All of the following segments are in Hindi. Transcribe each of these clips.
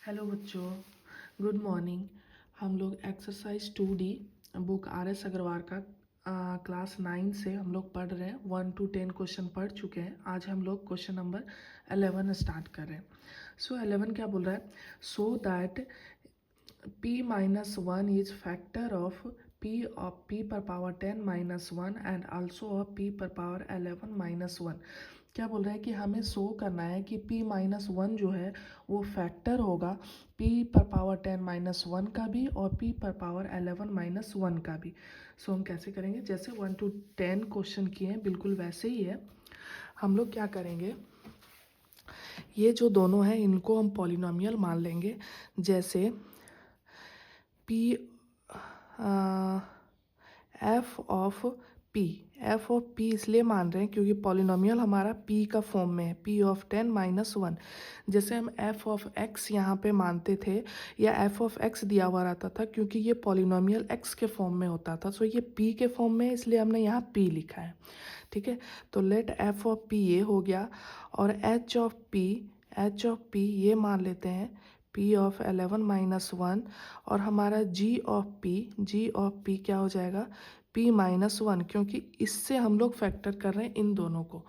हेलो बच्चों, गुड मॉर्निंग। हम लोग exercise 2D book RS Agarwal का क्लास 9 से हम लोग पढ़ रहे हैं। 1 to 10 क्वेश्चन पढ़ चुके हैं। आज हम लोग क्वेश्चन नंबर 11 स्टार्ट कर रहे हैं। 11 क्या बोल रहा है? So that p-1 is factor of p per power 10 minus 1 and also of p per power 11 minus 1। क्या बोल रहा है कि हमें शो करना है कि p-1 जो है वो फैक्टर होगा p पर पावर 10 माइनस 1 का भी और p पर पावर 11 माइनस 1 का भी। हम कैसे करेंगे? जैसे 1 to 10 क्वेश्चन किए हैं बिल्कुल वैसे ही है। हम लोग क्या करेंगे, ये जो दोनों हैं इनको हम पॉलिनोमियल मान लेंगे। जैसे p एफ ऑफ पी इसलिए मान रहे हैं क्योंकि पॉलिनोमियल हमारा p का फॉर्म में है, p ऑफ 10 माइनस 1। जैसे हम f ऑफ x यहाँ पे मानते थे या f ऑफ x दिया हुआ रहता था क्योंकि ये पॉलिनोमियल x के फॉर्म में होता था, तो ये p के फॉर्म में है इसलिए हमने यहाँ p लिखा है। ठीक है, तो लेट f ऑफ p ये हो गया और h ऑफ p ये मान लेते हैं p ऑफ 11 माइनस 1 और हमारा g ऑफ p क्या हो जाएगा? p माइनस 1, क्योंकि इससे हम लोग फैक्टर कर रहे हैं इन दोनों को।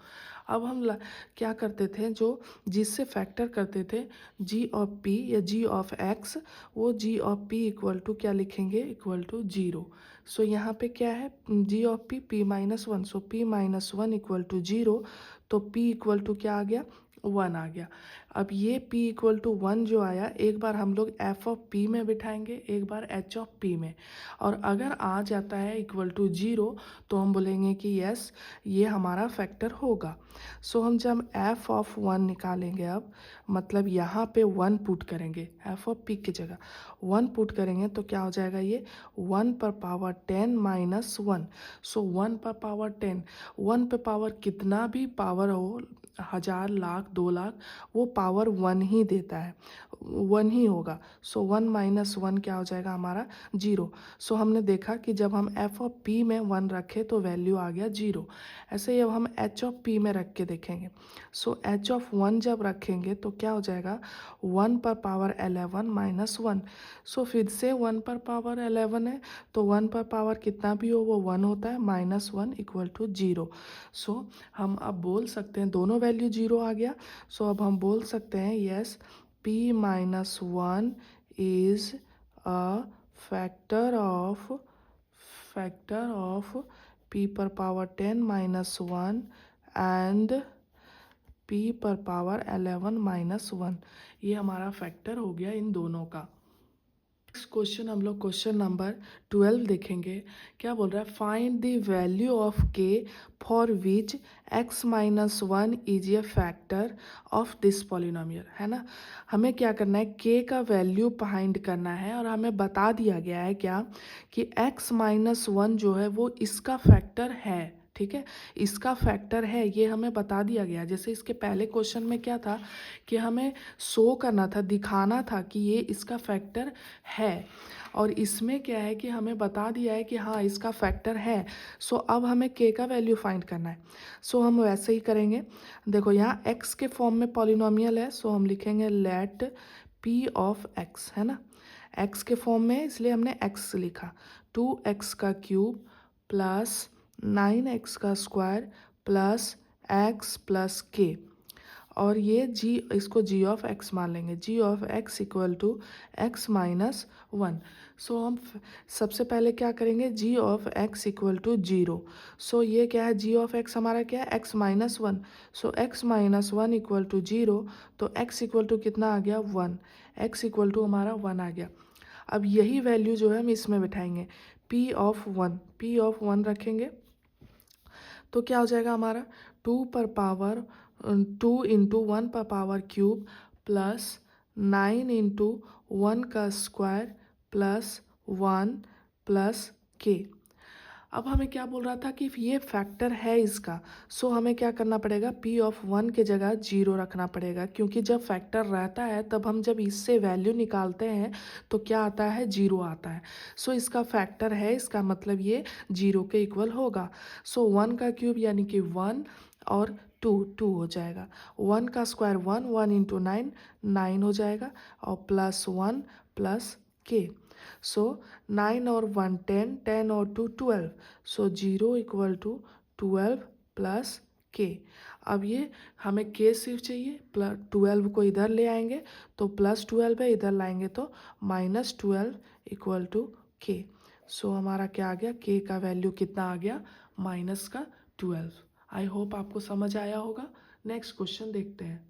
अब हम क्या करते थे, जो जिससे फैक्टर करते थे g ऑफ p या g ऑफ x, वो g of p equal to क्या लिखेंगे? Equal to 0। सो यहाँ पे क्या है? g of p minus 1, so p minus 1 equal to 0। तो p इक्वल टू क्या आ गया? 1 आ गया। अब ये p इक्वल टू 1 जो आया, एक बार हम लोग f ऑफ p में बिठाएंगे, एक बार h ऑफ p में, और अगर आ जाता है इक्वल टू 0 तो हम बोलेंगे कि यस ये हमारा फैक्टर होगा। सो हम जब f ऑफ 1 निकालेंगे, अब मतलब यहाँ पे 1 पुट करेंगे, f ऑफ p की जगह 1 पुट करेंगे तो क्या हो जाएगा? ये 1 पर पावर 10 माइनस 1। सो 1 पर पावर 10, 1 पे पावर कितना भी पावर हो, 1000 लाख 2 लाख, वो पावर 1 ही देता है, 1 ही होगा। सो 1 माइनस 1 क्या हो जाएगा? हमारा 0। सो हमने देखा कि जब हम f ऑफ p में 1 रखें तो वैल्यू आ गया 0। ऐसे ही अब हम h ऑफ p में रख के देखेंगे। सो h ऑफ 1 जब रखेंगे तो क्या हो जाएगा? 1 पर पावर 11 माइनस 1। सो फिर से 1 पर पावर 11 है तो 1 पर पावर कितना भी हो वो 1 होता है, माइनस 1 इक्वल टू 0। सो हम अब बोल सकते हैं, दोनों वैल्यू 0 आ गया। सो अब हम बोल सकते हैं yes p minus 1 is a factor of p पर पावर 10 माइनस 1 एंड p पर पावर 11 माइनस 1। ये हमारा फैक्टर हो गया इन दोनों का। नेक्स्ट क्वेश्चन हम लोग क्वेश्चन नंबर 12 देखेंगे। क्या बोल रहा है? Find the value of k for which x minus 1 is a factor of this polynomial. है ना, हमें क्या करना है? k का वैल्यू फाइंड करना है और हमें बता दिया गया है क्या कि x माइनस 1 जो है वो इसका फैक्टर है। ठीक है, इसका फैक्टर है, ये हमें बता दिया गया। जैसे इसके पहले क्वेश्चन में क्या था कि हमें शो करना था, दिखाना था कि ये इसका फैक्टर है, और इसमें क्या है कि हमें बता दिया है कि हाँ इसका फैक्टर है। सो अब हमें k का वैल्यू फाइंड करना है। सो हम वैसे ही करेंगे। देखो यहाँ x के फॉर्म में पॉलिनोमियल है, सो हम लिखेंगे लेट p ऑफ x, है ना, x के फॉर्म में इसलिए हमने x लिखा। 2x का क्यूब प्लस 9x का square plus x plus k, और ये g, इसको g ऑफ x मान लेंगे। g of x equal to x minus 1। So हम सबसे पहले क्या करेंगे? g of x equal to 0। So ये क्या है? g ऑफ x हमारा क्या है? x minus 1। So x minus 1 equal to 0, तो x इक्वल टू कितना आ गया? 1। x इक्वल टू हमारा 1 आ गया। अब यही वैल्यू जो है हम इसमें बिठाएंगे, p ऑफ 1 रखेंगे तो क्या हो जाएगा हमारा? 2 पर पावर 2 इंटू 1 पर पावर क्यूब प्लस 9 इंटू 1 का स्क्वायर प्लस 1 प्लस k। अब हमें क्या बोल रहा था कि ये फैक्टर है इसका। सो हमें क्या करना पड़ेगा? p ऑफ 1 के जगह 0 रखना पड़ेगा, क्योंकि जब फैक्टर रहता है तब हम जब इससे वैल्यू निकालते हैं तो क्या आता है? 0 आता है। सो इसका फैक्टर है, इसका मतलब ये 0 के इक्वल होगा। सो 1 का क्यूब यानी कि 1 और टू हो जाएगा। 1 का स्क्वायर 1, 1 इंटू 9 9 हो जाएगा, और प्लस 1 प्लस के। सो 9 और 1 10, 10 और 2 12, सो 0 इक्वल टू 12 प्लस के। अब ये हमें के सिर्फ चाहिए, प्लस 12 को इधर ले आएंगे तो प्लस 12 है, इधर लाएंगे तो माइनस 12 इक्वल टू के। सो हमारा क्या आ गया, के का वैल्यू कितना आ गया, माइनस का 12। आई होप आपको समझ आया होगा। नेक्स्ट क्वेश्चन देखते हैं।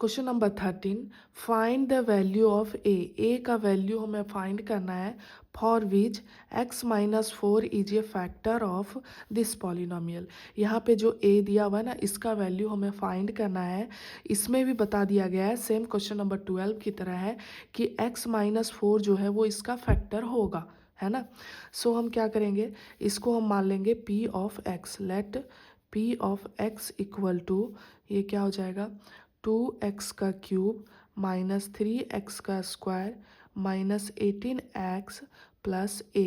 Question number 13, find the value of a का वैल्यू हमें फाइंड करना है for which x minus 4 is a factor of this polynomial. यहाँ पे जो a दिया हुआ है ना, इसका वैल्यू हमें फाइंड करना है। इसमें भी बता दिया गया है, सेम क्वेश्चन नंबर 12 की तरह है, कि x माइनस 4 जो है वो इसका फैक्टर होगा, है ना। सो हम क्या करेंगे, इसको हम मान लेंगे p of x। Let p of x equal to, ये क्या हो जाएगा, 2x का क्यूब माइनस 3x का square minus 18x plus a,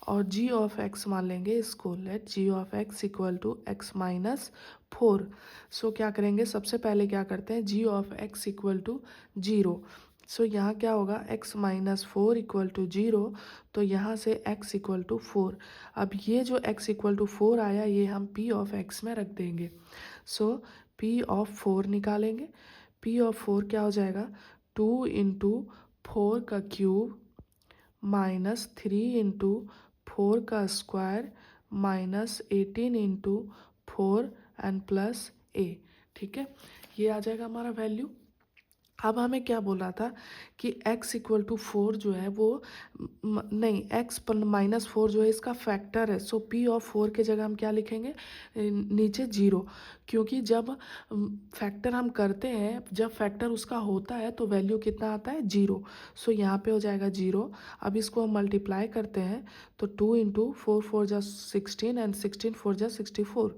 और g ऑफ x मान लेंगे इसको। Let g of x equal to x minus 4। So क्या करेंगे, सबसे पहले क्या करते हैं, g of x equal to 0। So यहाँ क्या होगा, x माइनस 4 इक्वल टू 0, तो यहाँ से x इक्वल टू 4। अब ये जो x इक्वल टू 4 आया, ये हम p ऑफ x में रख देंगे। सो p ऑफ 4 निकालेंगे। p ऑफ 4 क्या हो जाएगा, 2 इंटू 4 का क्यूब माइनस 3 इंटू 4 का square minus 18 into 4 and plus a। ठीक है, ये आ जाएगा हमारा वैल्यू। अब हमें क्या बोला था कि x इक्वल टू 4 जो है वो नहीं, x पर माइनस 4 जो है इसका फैक्टर है। सो p ऑफ 4 के जगह हम क्या लिखेंगे, नीचे 0, क्योंकि जब फैक्टर हम करते हैं, जब फैक्टर उसका होता है तो वैल्यू कितना आता है, 0। सो यहाँ पे हो जाएगा 0। अब इसको हम मल्टीप्लाई करते हैं तो 2 इंटू 4 4 जा 16 एंड 16 4 जा 64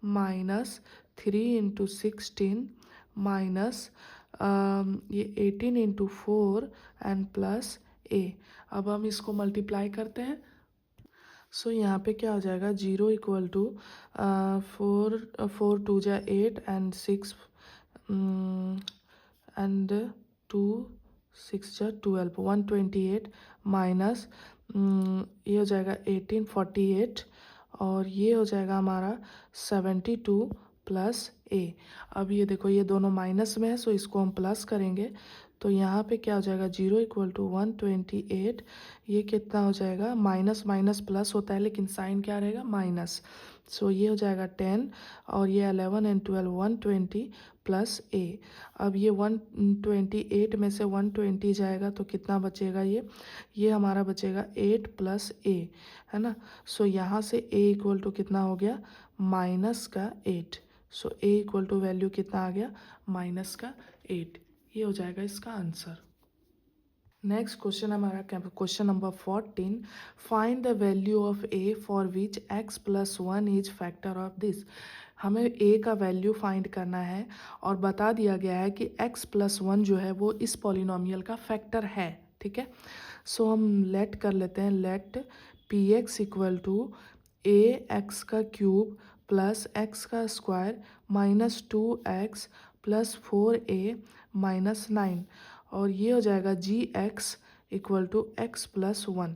माइनस 3 इंटू 16 माइनस ये 18 इंटू 4 एंड प्लस a। अब हम इसको मल्टीप्लाई करते हैं। सो यहाँ पे क्या हो जाएगा, 0 इक्वल टू 4 2 जा 8 एंड 6 एंड 2 6 जा 12 128 माइनस ये हो जाएगा 1848, और ये हो जाएगा हमारा 72 प्लस a। अब ये देखो, ये दोनों माइनस में है, सो इसको हम प्लस करेंगे तो यहाँ पे क्या हो जाएगा, 0 इक्वल टू 128। ये कितना हो जाएगा, माइनस माइनस प्लस होता है लेकिन साइन क्या रहेगा, माइनस। सो ये हो जाएगा 10, और ये 11 एंड 12 120 प्लस a। अब ये 128 में से 120 जाएगा तो कितना बचेगा, ये हमारा बचेगा 8 प्लस a, है ना। सो यहाँ से a इक्वल टू कितना हो गया, माइनस का 8। सो a इक्वल टू वैल्यू कितना आ गया, माइनस का 8। ये हो जाएगा इसका आंसर। नेक्स्ट क्वेश्चन हमारा question number 14, find the value of a for which x plus 1 is factor of this. हमें a का वैल्यू फाइंड करना है, और बता दिया गया है कि x प्लस 1 जो है वो इस पॉलिनोमियल का फैक्टर है। ठीक है, सो हम लेट कर लेते हैं, let px equal to a x का क्यूब प्लस x का square minus 2x plus 4a minus 9, और ये हो जाएगा g x equal to x plus 1।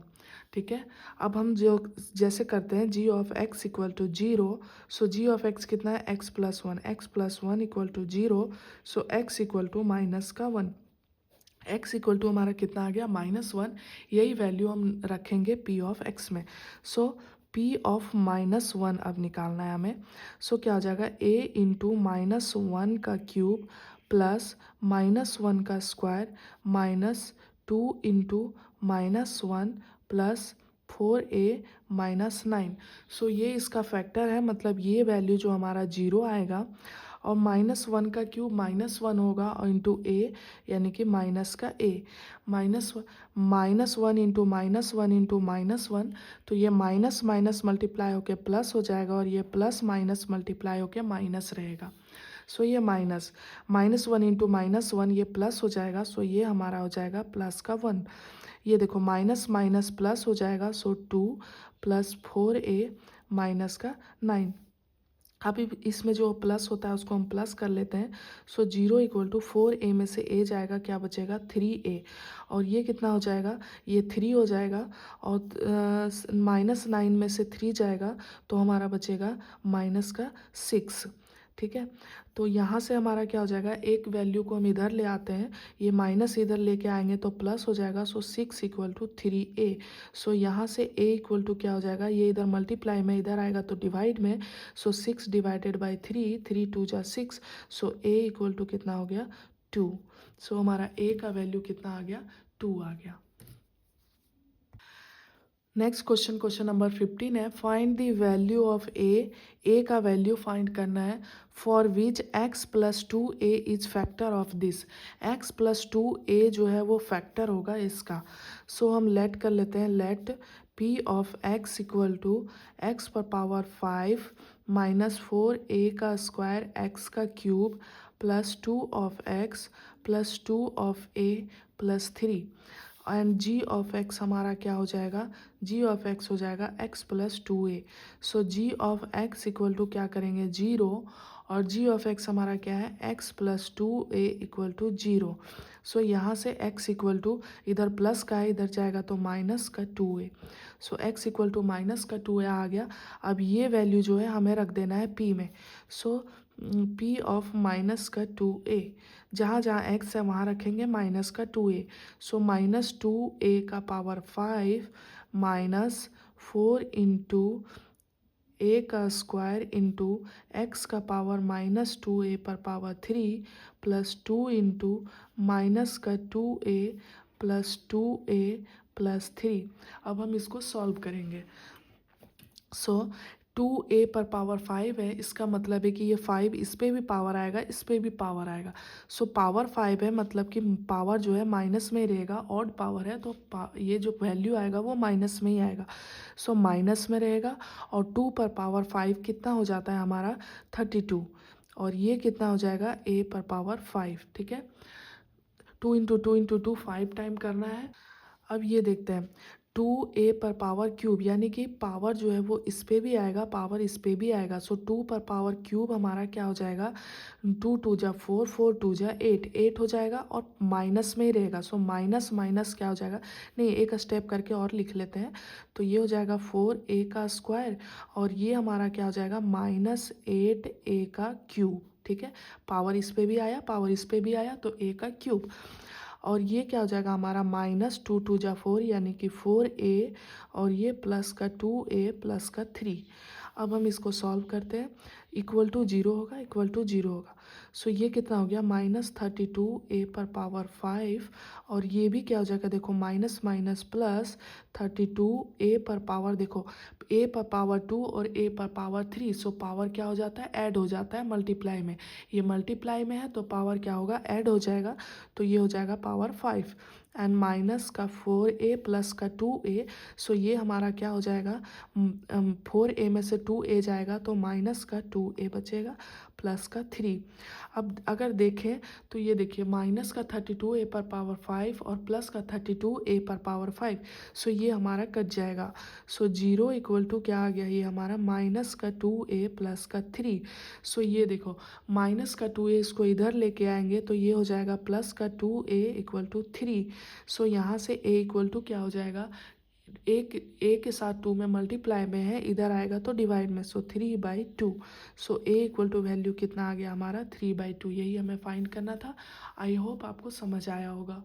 ठीक है, अब हम जो जैसे करते हैं, g of x equal to 0, so g of x कितना है, x plus 1, x plus 1 equal to 0, so x equal to minus का 1। एक्स इक्वल टू हमारा कितना आ गया, -1। यही वैल्यू हम रखेंगे p ऑफ x में। सो p ऑफ -1 अब निकालना है हमें। सो क्या हो जाएगा, a इंटू -1 का क्यूब प्लस -1 का square minus 2 into -1 plus 4a minus 9। सो ये इसका फैक्टर है, मतलब ये वैल्यू जो हमारा 0 आएगा, और -1 का क्यूब -1 होगा और इंटू a यानी कि माइनस का a, -1 इंटू -1 इंटू -1, तो ये माइनस माइनस मल्टीप्लाई होके प्लस हो जाएगा, और ये प्लस माइनस मल्टीप्लाई होके माइनस रहेगा। सो ये -1 इंटू -1 ये प्लस हो जाएगा, सो ये हमारा हो जाएगा प्लस का 1। ये देखो माइनस माइनस प्लस हो जाएगा, सो 2 प्लस 4a माइनस का 9। अभी इसमें जो प्लस होता है उसको हम प्लस कर लेते हैं। सो 0 इक्वल टू 4a में से a जाएगा, क्या बचेगा 3a, और ये कितना हो जाएगा, ये 3 हो जाएगा, और -9 में से 3 जाएगा तो हमारा बचेगा माइनस का 6। ठीक है, तो यहाँ से हमारा क्या हो जाएगा, एक वैल्यू को हम इधर ले आते हैं, ये माइनस इधर लेके आएंगे तो प्लस हो जाएगा। सो 6 इक्वल टू 3a। सो यहाँ से a इक्वल टू क्या हो जाएगा, ये इधर मल्टीप्लाई में इधर आएगा तो डिवाइड में। सो 6 डिवाइडेड बाई 3, 3 2 जा 6। सो a इक्वल टू कितना हो गया 2। सो हमारा a का वैल्यू कितना आ गया, 2 आ गया। नेक्स्ट क्वेश्चन, क्वेश्चन नंबर 15 है, find the value of a का वैल्यू फाइंड करना है, for which x plus 2a is factor of this. x plus 2a जो है वो फैक्टर होगा इसका। सो हम लेट कर लेते हैं, let p of x equal to x पर पावर 5 माइनस 4a का स्क्वायर x का cube plus 2 of x plus 2 of a plus 3, and g of x हमारा क्या हो जाएगा, g ऑफ x हो जाएगा x plus 2a। So g of x equal to क्या करेंगे 0, और g ऑफ x हमारा क्या है x plus 2a equal to 0। So यहाँ से x इक्वल टू इधर प्लस का है, इधर जाएगा तो माइनस का 2a। So x equal to minus का 2a आ गया। अब ये वैल्यू जो है हमें रख देना है p में। सो p ऑफ माइनस का 2a, जहाँ जहाँ x है वहाँ रखेंगे माइनस का 2a। सो माइनस 2a का पावर 5 माइनस 4 इंटू a का स्क्वायर इंटू एक्स का पावर माइनस 2a पर पावर 3 प्लस 2 इंटू माइनस का 2a प्लस 2a प्लस 3। अब हम इसको सॉल्व करेंगे। सो 2a पर पावर 5 है, इसका मतलब है कि ये 5 इस पे भी पावर आएगा, इस पे भी पावर आएगा। सो पावर 5 है मतलब कि पावर जो है माइनस में ही रहेगा, ऑड पावर है तो ये जो वैल्यू आएगा वो माइनस में ही आएगा। सो माइनस में रहेगा, और 2 पर पावर 5 कितना हो जाता है हमारा 32, और ये कितना हो जाएगा a पर पावर 5। ठीक है, 2 इंटू 2 इंटू 2 5 टाइम करना है। अब ये देखते हैं 2a पर पावर क्यूब, यानी कि पावर जो है वो इस पे भी आएगा, पावर इस पे भी आएगा। सो 2 पर पावर क्यूब हमारा क्या हो जाएगा, 2 2 जा 4, 4 2 जा 8, 8 हो जाएगा, और माइनस में ही रहेगा। सो माइनस माइनस क्या हो जाएगा, नहीं एक स्टेप करके और लिख लेते हैं, तो ये हो जाएगा 4a का स्क्वायर, और ये हमारा क्या हो जाएगा माइनस 8a का क्यूब। ठीक है, पावर इस पे भी आया, पावर इस पे भी आया, तो a का क्यूब। और ये क्या हो जाएगा हमारा माइनस 2 2 जा 4, यानी कि 4a, और ये प्लस का 2a प्लस का 3। अब हम इसको सॉल्व करते हैं, इक्वल टू 0 होगा, इक्वल टू 0 होगा। सो ये कितना हो गया माइनस 32a पर पावर 5, और ये भी क्या हो जाएगा देखो माइनस माइनस प्लस 32a पर पावर, देखो a पर पावर 2 और a पर पावर 3। सो पावर क्या हो जाता है, ऐड हो जाता है मल्टीप्लाई में, ये मल्टीप्लाई में है तो पावर क्या होगा, ऐड हो जाएगा, तो ये हो जाएगा पावर 5, एंड माइनस का 4a प्लस का 2a। सो ये हमारा क्या हो जाएगा, 4a में से 2a जाएगा तो माइनस का 2a बचेगा प्लस का 3। अब अगर देखें तो ये देखिए माइनस का 32a पर पावर 5 और प्लस का 32a पर पावर 5। सो ये हमारा कट जाएगा। सो 0 इक्वल टू क्या आ गया, ये हमारा माइनस का 2a प्लस का 3। सो ये देखो माइनस का 2a इसको इधर लेके आएंगे तो ये हो जाएगा प्लस का 2a इक्वल टू 3। सो यहाँ से a इक्वल टू क्या हो जाएगा, एक a के साथ 2 में मल्टीप्लाई में है, इधर आएगा तो डिवाइड में। सो 3/2। सो a इक्वल टू वैल्यू कितना आ गया हमारा 3/2। यही हमें फाइंड करना था। आई होप आपको समझ आया होगा।